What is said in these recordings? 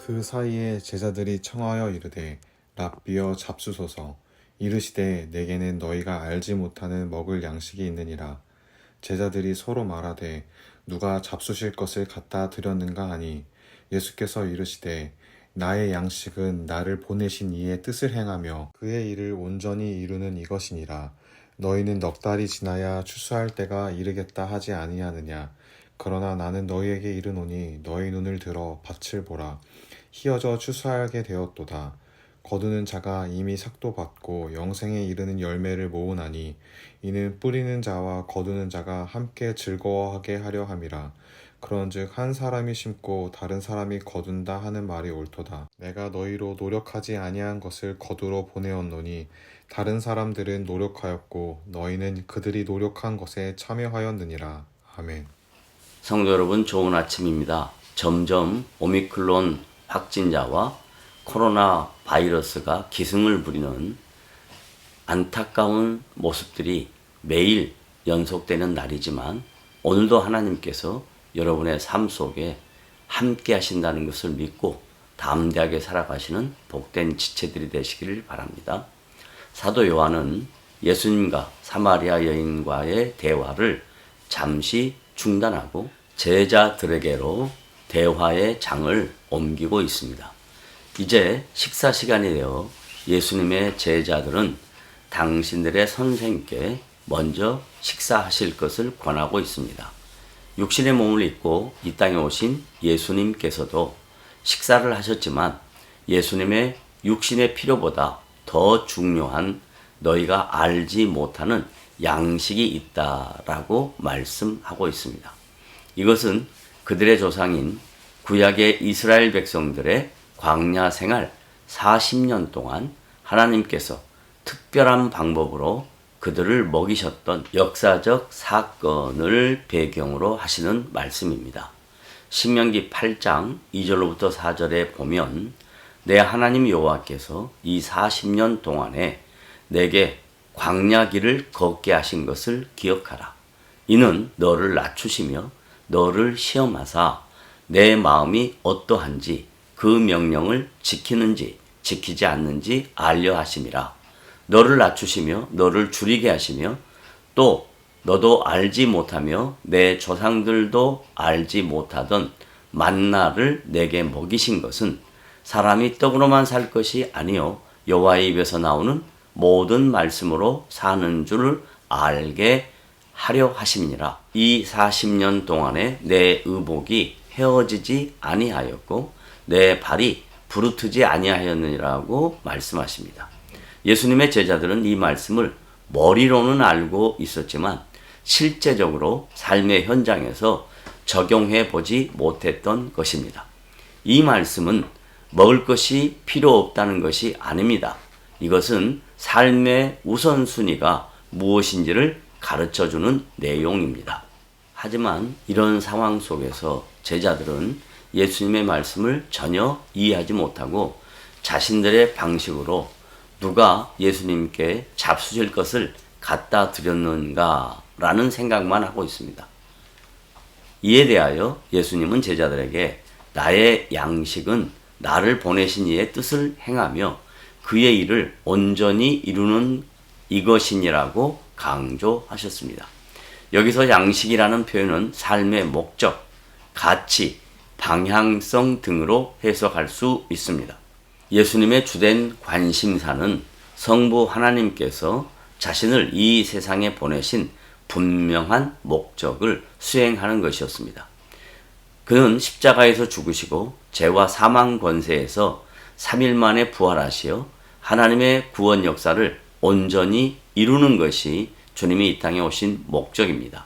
그 사이에 제자들이 청하여 이르되 랍비여 잡수소서. 이르시되 내게는 너희가 알지 못하는 먹을 양식이 있느니라. 제자들이 서로 말하되 누가 잡수실 것을 갖다 드렸는가 하니 예수께서 이르시되 나의 양식은 나를 보내신 이의 뜻을 행하며 그의 일을 온전히 이루는 이것이니라. 너희는 넉 달이 지나야 추수할 때가 이르겠다 하지 아니하느냐. 그러나 나는 너희에게 이르노니 너희 눈을 들어 밭을 보라. 희어져 추수하게 되었도다. 거두는 자가 이미 삭도 받고 영생에 이르는 열매를 모으나니 이는 뿌리는 자와 거두는 자가 함께 즐거워하게 하려 함이라. 그런즉 한 사람이 심고 다른 사람이 거둔다 하는 말이 옳도다. 내가 너희로 노력하지 아니한 것을 거두러 보내었노니 다른 사람들은 노력하였고 너희는 그들이 노력한 것에 참여하였느니라. 아멘. 성도 여러분, 좋은 아침입니다. 점점 오미크론 확진자와 코로나 바이러스가 기승을 부리는 안타까운 모습들이 매일 연속되는 날이지만 오늘도 하나님께서 여러분의 삶 속에 함께 하신다는 것을 믿고 담대하게 살아가시는 복된 지체들이 되시기를 바랍니다. 사도 요한은 예수님과 사마리아 여인과의 대화를 잠시 중단하고 제자들에게로 대화의 장을 옮기고 있습니다. 이제 식사 시간이 되어 예수님의 제자들은 당신들의 선생님께 먼저 식사하실 것을 권하고 있습니다. 육신의 몸을 입고 이 땅에 오신 예수님께서도 식사를 하셨지만 예수님의 육신의 필요보다 더 중요한 너희가 알지 못하는 양식이 있다라고 말씀하고 있습니다. 이것은 그들의 조상인 구약의 이스라엘 백성들의 광야 생활 40년 동안 하나님께서 특별한 방법으로 그들을 먹이셨던 역사적 사건을 배경으로 하시는 말씀입니다. 신명기 8장 2절로부터 4절에 보면 내 하나님 여호와께서 이 40년 동안에 내게 광야 길을 걷게 하신 것을 기억하라. 이는 너를 낮추시며 너를 시험하사 내 마음이 어떠한지 그 명령을 지키는지 지키지 않는지 알려 하심이라. 너를 낮추시며 너를 줄이게 하시며 또 너도 알지 못하며 내 조상들도 알지 못하던 만나를 내게 먹이신 것은 사람이 떡으로만 살 것이 아니요 여호와의 입에서 나오는 모든 말씀으로 사는 줄을 알게 하려 하심이니라. 이 40년 동안에 내 의복이 헤어지지 아니하였고 내 발이 부르트지 아니하였느니라고 말씀하십니다. 예수님의 제자들은 이 말씀을 머리로는 알고 있었지만 실제적으로 삶의 현장에서 적용해 보지 못했던 것입니다. 이 말씀은 먹을 것이 필요 없다는 것이 아닙니다. 이것은 삶의 우선순위가 무엇인지를 가르쳐주는 내용입니다. 하지만 이런 상황 속에서 제자들은 예수님의 말씀을 전혀 이해하지 못하고 자신들의 방식으로 누가 예수님께 잡수실 것을 갖다 드렸는가 라는 생각만 하고 있습니다. 이에 대하여 예수님은 제자들에게 나의 양식은 나를 보내신 이의 뜻을 행하며 그의 일을 온전히 이루는 이것이니라고 강조하셨습니다. 여기서 양식이라는 표현은 삶의 목적, 가치, 방향성 등으로 해석할 수 있습니다. 예수님의 주된 관심사는 성부 하나님께서 자신을 이 세상에 보내신 분명한 목적을 수행하는 것이었습니다. 그는 십자가에서 죽으시고 죄와 사망 권세에서 3일 만에 부활하시어 하나님의 구원 역사를 온전히 이루는 것이 주님이 이 땅에 오신 목적입니다.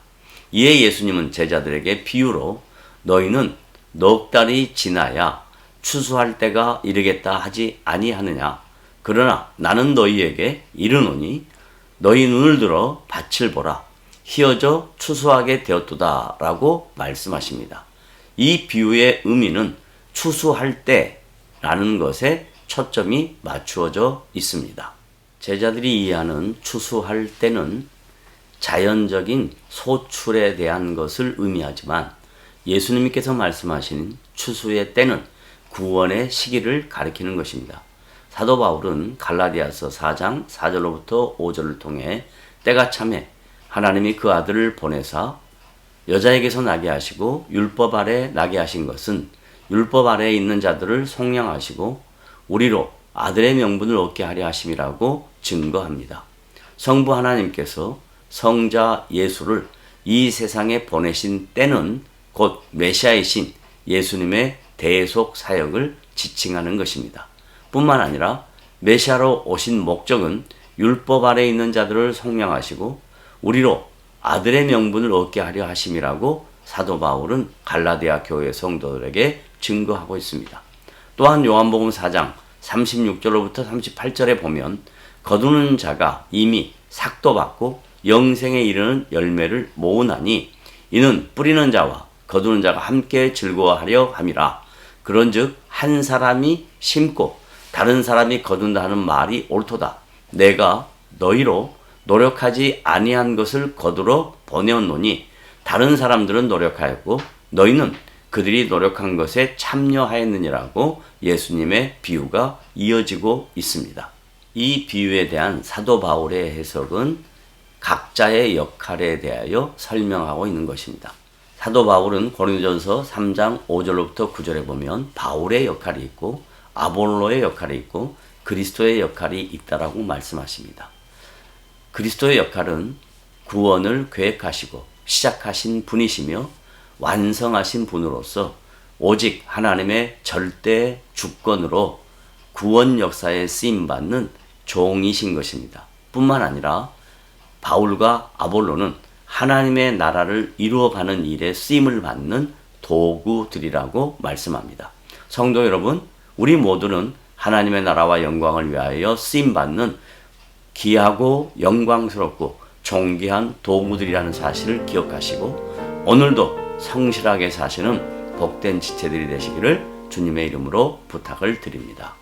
이에 예수님은 제자들에게 비유로 너희는 넉 달이 지나야 추수할 때가 이르겠다 하지 아니하느냐. 그러나 나는 너희에게 이르노니 너희 눈을 들어 밭을 보라. 희어져 추수하게 되었도다 라고 말씀하십니다. 이 비유의 의미는 추수할 때라는 것에 초점이 맞추어져 있습니다. 제자들이 이해하는 추수할 때는 자연적인 소출에 대한 것을 의미하지만 예수님께서 말씀하신 추수의 때는 구원의 시기를 가리키는 것입니다. 사도 바울은 갈라디아서 4장 4절로부터 5절을 통해 때가 참에 하나님이 그 아들을 보내사 여자에게서 나게 하시고 율법 아래 나게 하신 것은 율법 아래에 있는 자들을 속량하시고 우리로 아들의 명분을 얻게 하려 하심이라고 증거합니다. 성부 하나님께서 성자 예수를 이 세상에 보내신 때는 곧 메시아이신 예수님의 대속 사역을 지칭하는 것입니다. 뿐만 아니라 메시아로 오신 목적은 율법 아래에 있는 자들을 속량하시고 우리로 아들의 명분을 얻게 하려 하심이라고 사도 바울은 갈라디아 교회 성도들에게 증거하고 있습니다. 또한 요한복음 4장 36절로부터 38절에 보면 거두는 자가 이미 삭도 받고 영생에 이르는 열매를 모으나니 이는 뿌리는 자와 거두는 자가 함께 즐거워하려 함이라. 그런즉 한 사람이 심고 다른 사람이 거둔다 하는 말이 옳도다. 내가 너희로 노력하지 아니한 것을 거두러 보내었노니 다른 사람들은 노력하였고 너희는 그들이 노력한 것에 참여하였느니라고 예수님의 비유가 이어지고 있습니다. 이 비유에 대한 사도 바울의 해석은 각자의 역할에 대하여 설명하고 있는 것입니다. 사도 바울은 고린도전서 3장 5절로부터 9절에 보면 바울의 역할이 있고 아볼로의 역할이 있고 그리스도의 역할이 있다라고 말씀하십니다. 그리스도의 역할은 구원을 계획하시고 시작하신 분이시며 완성하신 분으로서 오직 하나님의 절대 주권으로 구원 역사에 쓰임받는 종이신 것입니다. 뿐만 아니라 바울과 아볼로는 하나님의 나라를 이루어가는 일에 쓰임을 받는 도구들이라고 말씀합니다. 성도 여러분, 우리 모두는 하나님의 나라와 영광을 위하여 쓰임받는 귀하고 영광스럽고 존귀한 도구들이라는 사실을 기억하시고 오늘도 성실하게 사시는 복된 지체들이 되시기를 주님의 이름으로 부탁을 드립니다.